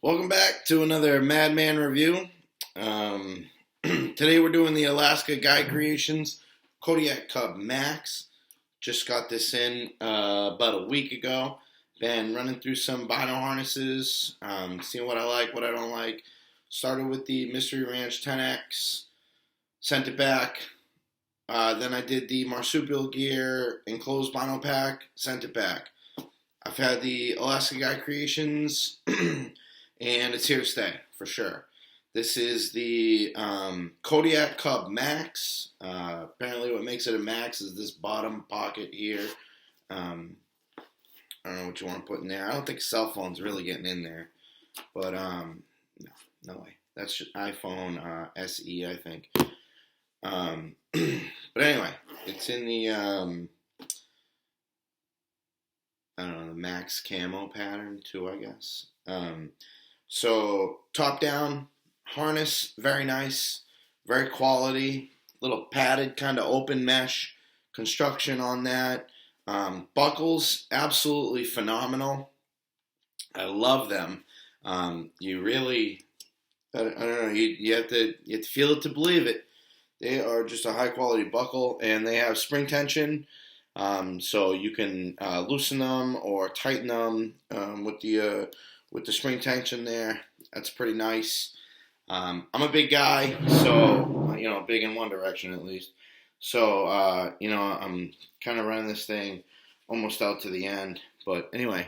Welcome back to another Madman review. Today we're doing the Alaska Guy Creations Kodiak Cub MAX. Just got this in about a week ago. Been running through some bino harnesses, seeing what I like, what I don't like. Started with the Mystery Ranch 10X, sent it back. Then I did the marsupial gear enclosed bino pack, sent it back. I've had the Alaska Guy Creations and it's here to stay, for sure. This is the Kodiak Cub MAX. Apparently what makes it a MAX is this bottom pocket here. I don't know what you want to put in there. I don't think a cell phone's really getting in there. But, no way. That's just iPhone SE, I think. But anyway, it's in the, I don't know, the Max camo pattern too, I guess. So top down harness, very nice, very quality, little padded kind of open mesh construction on that. Buckles, absolutely phenomenal. I love them. You really, I don't know, you have to feel it to believe it. They are just a high quality buckle, and they have spring tension. So you can loosen them or tighten them with the spring tension there. That's pretty nice. I'm a big guy, so, big in one direction at least. So, I'm kind of running this thing almost out to the end. But anyway,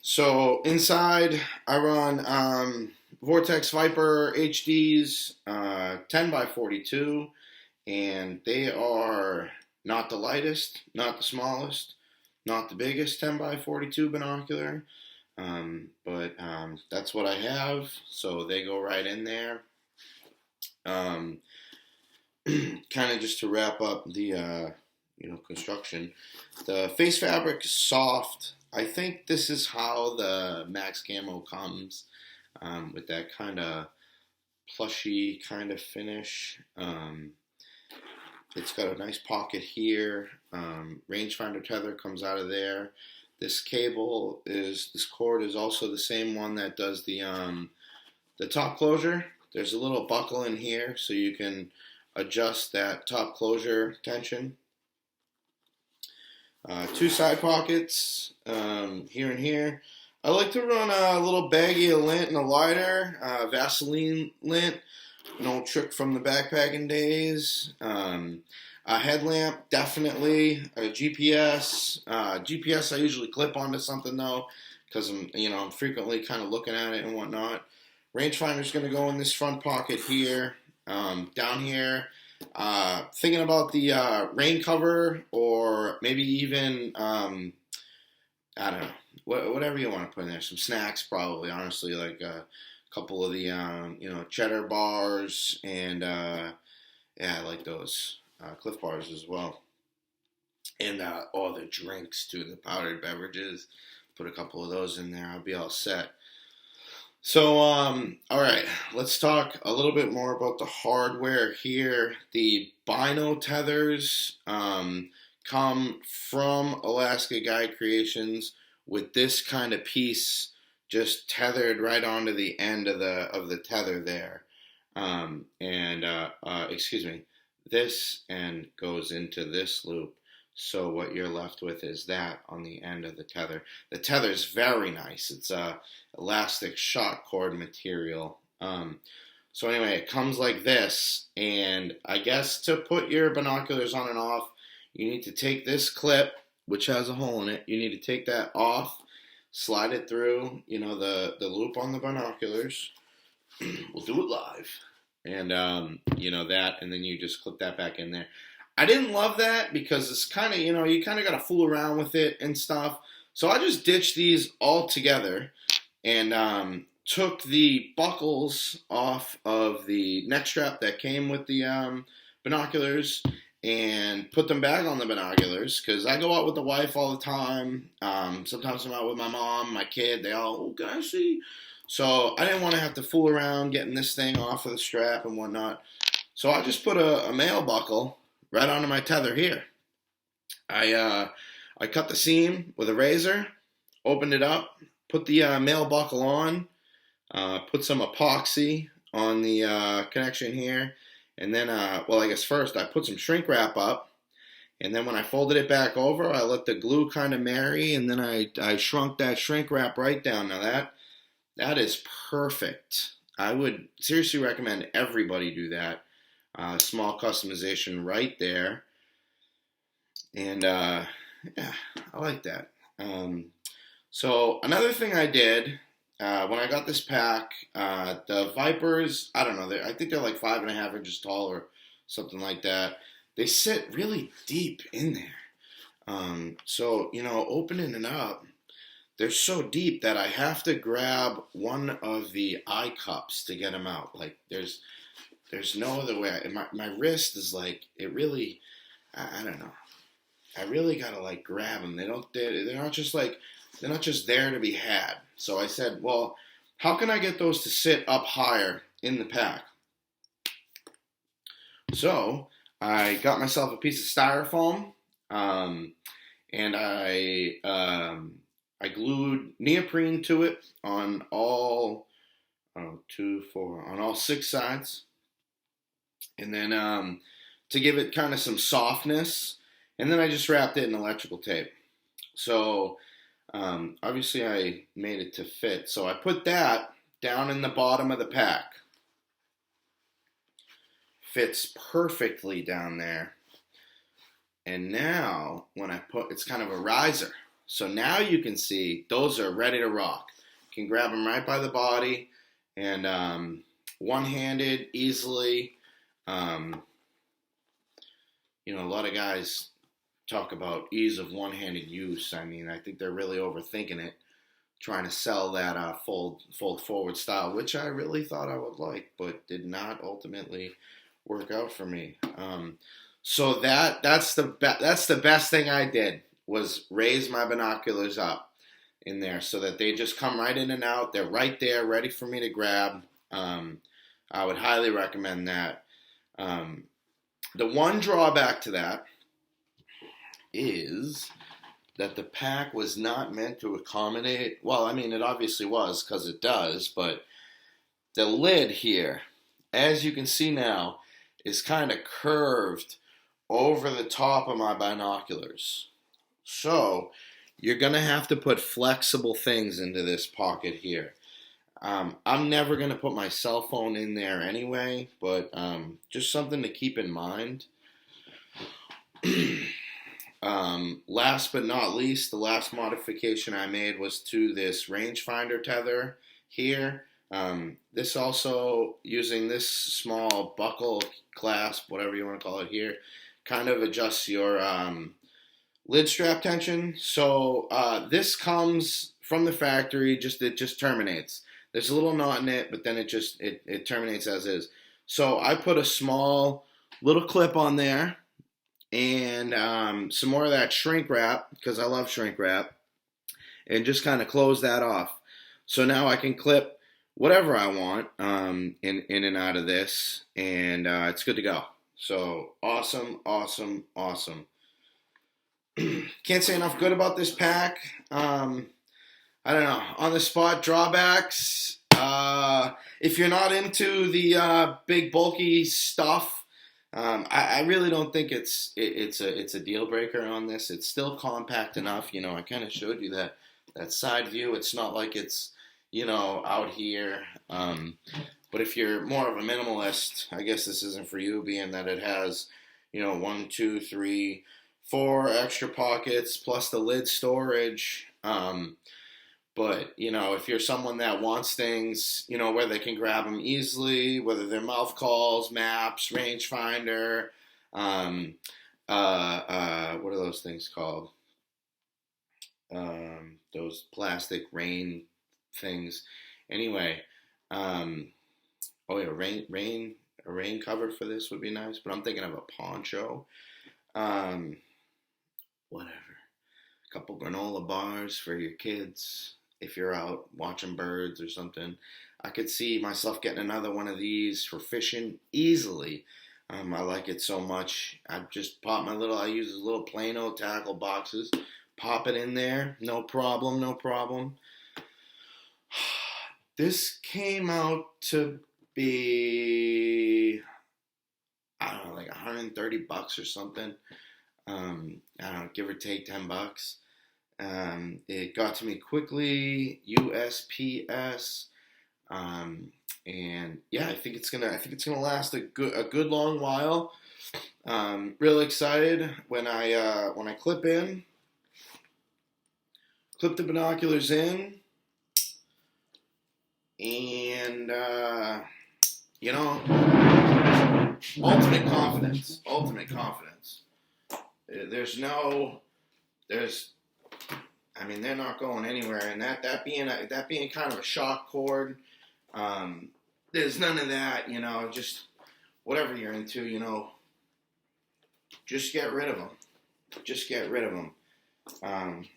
so inside I run Vortex Viper HDs 10x42, and they are not the lightest, not the smallest, not the biggest 10x42 binocular, but that's what I have, so they go right in there. Kind of just to wrap up the construction, the face fabric is soft. I think this is how the Max Camo comes, with that kind of plushy kind of finish. It's got a nice pocket here. Rangefinder tether comes out of there. This cord is also the same one that does the top closure. There's a little buckle in here so you can adjust that top closure tension. Two side pockets here and here. I like to run a little baggie of lint and a lighter, Vaseline lint. An old trick from the backpacking days. A headlamp, definitely. A GPS. GPS I usually clip onto something though, because I'm frequently kind of looking at it and whatnot. Rangefinder's going to go in this front pocket here. Down here, thinking about the rain cover, or maybe even I don't know, whatever you want to put in there. Some snacks, probably. Honestly, like couple of the cheddar bars, and I like those Cliff bars as well, and all the drinks too, the powdered beverages. Put a couple of those in there, I'll be all set. So all right, let's talk a little bit more about the hardware here. The bino tethers come from Alaska Guy Creations with this kind of piece just tethered right onto the end of the tether there, this end goes into this loop. So what you're left with is that on the end of the tether. The tether's very nice. It's elastic shock cord material. So anyway, it comes like this, and I guess to put your binoculars on and off, you need to take this clip, which has a hole in it. You need to take that off. Slide it through, the loop on the binoculars. We'll do it live. And, that, and then you just clip that back in there. I didn't love that because it's kind of, you kind of got to fool around with it and stuff. So I just ditched these all together and took the buckles off of the neck strap that came with the binoculars and put them back on the binoculars, because I go out with the wife all the time. Sometimes I'm out with my mom, my kid. They all, oh, can I see? So I didn't want to have to fool around getting this thing off of the strap and whatnot. So I just put a male buckle right onto my tether here. I cut the seam with a razor, opened it up, put the male buckle on, put some epoxy on the connection here, and then, well, I guess first I put some shrink wrap up, and then when I folded it back over, I let the glue kind of marry, and then I shrunk that shrink wrap right down. Now that is perfect. I would seriously recommend everybody do that. Small customization right there. And yeah, I like that. So another thing I did when I got this pack, the Vipers, I don't know, I think they're like 5.5 inches tall or something like that. They sit really deep in there. So, you know, opening it up, they're so deep that I have to grab one of the eye cups to get them out. Like there's no other way. My wrist is like, it really, I don't know. I really gotta like grab them. They're not just like, they're not just there to be had. So I said, well, how can I get those to sit up higher in the pack? So I got myself a piece of styrofoam, and I glued neoprene to it on all on all 6 sides, and then to give it kind of some softness, and then I just wrapped it in electrical tape. So obviously I made it to fit. So I put that down in the bottom of the pack. Fits perfectly down there. And now when I put, it's kind of a riser. So now you can see those are ready to rock. You can grab them right by the body and one-handed easily. You know, a lot of guys talk about ease of one-handed use. I mean, I think they're really overthinking it, trying to sell that fold forward style, which I really thought I would like, but did not ultimately work out for me. So that's the best thing I did, was raise my binoculars up in there so that they just come right in and out. They're right there, ready for me to grab. I would highly recommend that. The one drawback to that is that the pack was not meant to accommodate, well, I mean, it obviously was because it does, but the lid here, as you can see now, is kind of curved over the top of my binoculars. So you're going to have to put flexible things into this pocket here. I'm never going to put my cell phone in there anyway, but just something to keep in mind. Last but not least, the last modification I made was to this rangefinder tether here. This also, using this small buckle clasp, whatever you want to call it here, kind of adjusts your lid strap tension. So this comes from the factory, it just terminates. There's a little knot in it, but then it terminates as is. So I put a small little clip on there and some more of that shrink wrap, because I love shrink wrap, and just kind of close that off. So now I can clip whatever I want in and out of this, and it's good to go. So awesome, awesome, awesome. Can't say enough good about this pack. I don't know. On the spot drawbacks. If you're not into the big bulky stuff, I really don't think it's a deal breaker on this. It's still compact enough. You know, I kind of showed you that side view. It's not like it's, you know, out here. But if you're more of a minimalist, I guess this isn't for you, being that it has, you know, 1, 2, 3, 4 extra pockets plus the lid storage. But, you know, if you're someone that wants things, you know, where they can grab them easily, whether they're mouth calls, maps, rangefinder, what are those things called? Those plastic rain things. Anyway, oh yeah, a rain cover for this would be nice, but I'm thinking of a poncho. Whatever. A couple granola bars for your kids if you're out watching birds or something. I could see myself getting another one of these for fishing easily. I like it so much. I just pop I use little plain old tackle boxes, pop it in there, no problem, no problem. This came out to be, I don't know, like $130 or something. I don't know, give or take $10. It got to me quickly, USPS, and yeah, I think it's gonna last a good long while. Really excited when I clip the binoculars in, and you know, ultimate confidence. I mean, they're not going anywhere, and that being kind of a shock cord, there's none of that, you know. Just whatever you're into, you know, just get rid of them.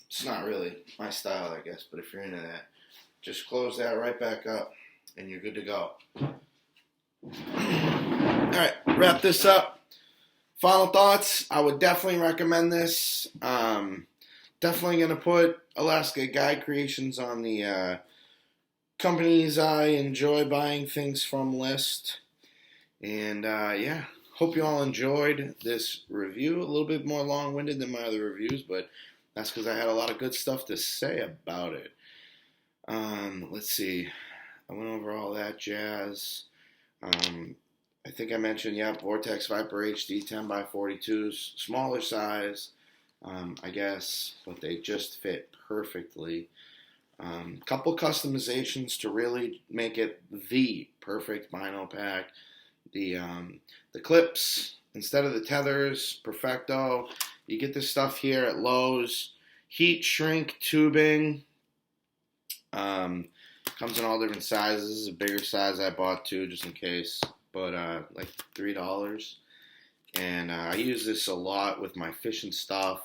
It's not really my style, I guess, but if you're into that, just close that right back up, and you're good to go. All right, wrap this up. Final thoughts. I would definitely recommend this. Definitely going to put Alaska Guide Creations on the companies I enjoy buying things from list. And yeah, hope you all enjoyed this review. A little bit more long-winded than my other reviews, but that's because I had a lot of good stuff to say about it. Let's see. I went over all that jazz. I think I mentioned, yeah, Vortex Viper HD 10x42s, smaller size, I guess, but they just fit perfectly. Couple customizations to really make it the perfect bino pack. The clips, instead of the tethers, perfecto. You get this stuff here at Lowe's. Heat shrink tubing. Comes in all different sizes. A bigger size I bought too, just in case. But like $3. And I use this a lot with my fishing stuff.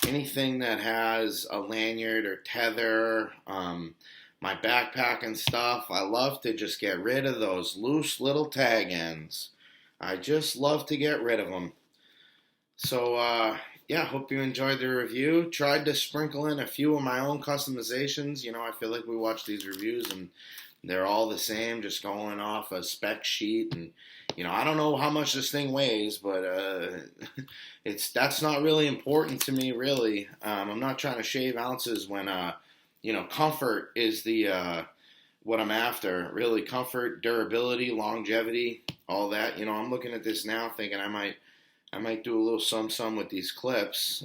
Anything that has a lanyard or tether, my backpack and stuff, I love to just get rid of those loose little tag ends. I just love to get rid of them. So, yeah, hope you enjoyed the review. Tried to sprinkle in a few of my own customizations. You know, I feel like we watch these reviews and they're all the same, just going off a spec sheet. And, you know, I don't know how much this thing weighs, but that's not really important to me, really. I'm not trying to shave ounces when, you know, comfort is the what I'm after. Really, comfort, durability, longevity, all that. You know, I'm looking at this now thinking I might do a little some with these clips.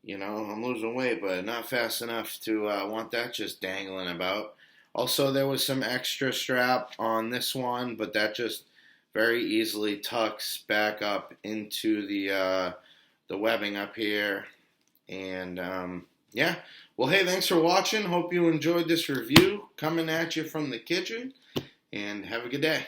You know, I'm losing weight, but not fast enough to want that just dangling about. Also, there was some extra strap on this one, but that just very easily tucks back up into the webbing up here. And yeah, well, hey, thanks for watching. Hope you enjoyed this review coming at you from the kitchen, and have a good day.